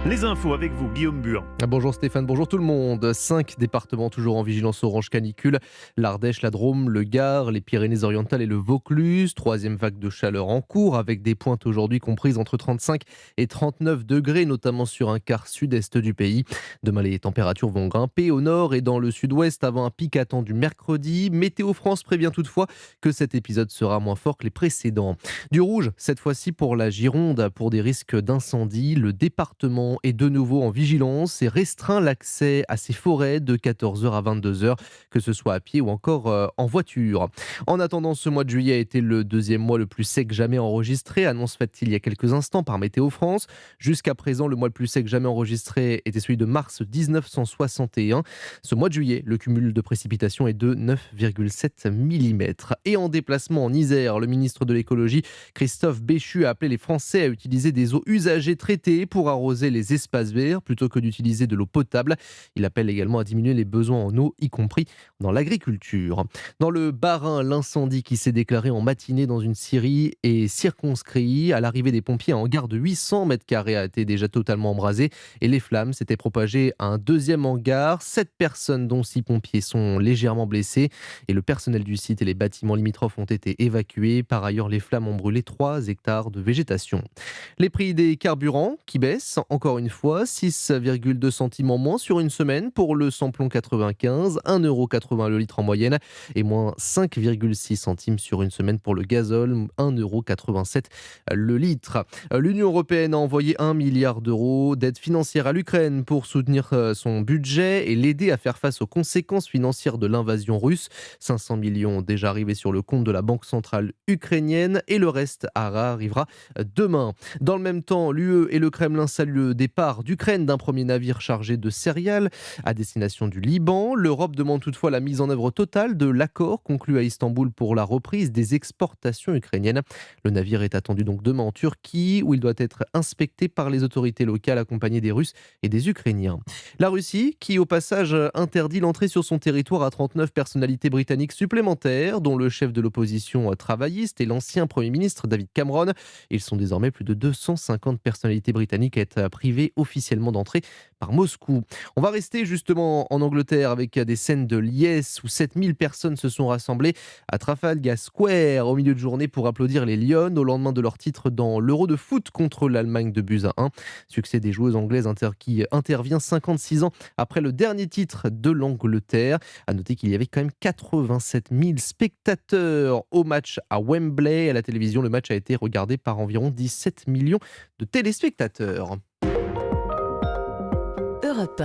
Les infos avec vous, Guillaume Bur. Bonjour Stéphane, bonjour tout le monde. 5 départements toujours en vigilance orange canicule. L'Ardèche, la Drôme, le Gard, les Pyrénées-Orientales et le Vaucluse. Troisième vague de chaleur en cours avec des pointes aujourd'hui comprises entre 35 et 39 degrés, notamment sur un quart sud-est du pays. Demain, les températures vont grimper au nord et dans le sud-ouest avant un pic attendu mercredi. Météo France prévient toutefois que cet épisode sera moins fort que les précédents. Du rouge, cette fois-ci pour la Gironde, pour des risques d'incendie. Le département est de nouveau en vigilance et restreint l'accès à ces forêts de 14h à 22h, que ce soit à pied ou encore en voiture. En attendant, ce mois de juillet a été le deuxième mois le plus sec jamais enregistré, annonce faite il y a quelques instants par Météo France. Jusqu'à présent, le mois le plus sec jamais enregistré était celui de mars 1961. Ce mois de juillet, le cumul de précipitations est de 9,7 mm. Et en déplacement en Isère, le ministre de l'écologie, Christophe Béchu, a appelé les Français à utiliser des eaux usagées traitées pour arroser les espaces verts plutôt que d'utiliser de l'eau potable. Il appelle également à diminuer les besoins en eau, y compris dans l'agriculture. Dans le Bas-Rhin, l'incendie qui s'est déclaré en matinée dans une scierie est circonscrit. À l'arrivée des pompiers, un hangar de 800 mètres carrés a été déjà totalement embrasé et les flammes s'étaient propagées à un deuxième hangar. 7 personnes, dont 6 pompiers, sont légèrement blessées et le personnel du site et les bâtiments limitrophes ont été évacués. Par ailleurs, les flammes ont brûlé 3 hectares de végétation. Les prix des carburants qui baissent, encore une fois, 6,2 centimes en moins sur une semaine pour le samplon 95, 1,80 € le litre en moyenne, et moins 5,6 centimes sur une semaine pour le gazole, 1,87 € le litre. L'Union européenne a envoyé 1 milliard d'euros d'aide financière à l'Ukraine pour soutenir son budget et l'aider à faire face aux conséquences financières de l'invasion russe. 500 millions déjà arrivés sur le compte de la Banque centrale ukrainienne et le reste arrivera demain. Dans le même temps, l'UE et le Kremlin saluent le départ d'Ukraine d'un premier navire chargé de céréales à destination du Liban. L'Europe demande toutefois la mise en œuvre totale de l'accord conclu à Istanbul pour la reprise des exportations ukrainiennes. Le navire est attendu donc demain en Turquie, où il doit être inspecté par les autorités locales accompagnées des Russes et des Ukrainiens. La Russie, qui au passage interdit l'entrée sur son territoire à 39 personnalités britanniques supplémentaires, dont le chef de l'opposition travailliste et l'ancien Premier ministre David Cameron. Ils sont désormais plus de 250 personnalités britanniques à être privées officiellement d'entrée par Moscou. On va rester justement en Angleterre avec des scènes de liesse où 7000 personnes se sont rassemblées à Trafalgar Square au milieu de journée pour applaudir les Lions au lendemain de leur titre dans l'Euro de foot contre l'Allemagne de buts à 1. Succès des joueuses anglaises qui intervient 56 ans après le dernier titre de l'Angleterre. À noter qu'il y avait quand même 87 000 spectateurs au match à Wembley. À la télévision, le match a été regardé par environ 17 millions de téléspectateurs. Europe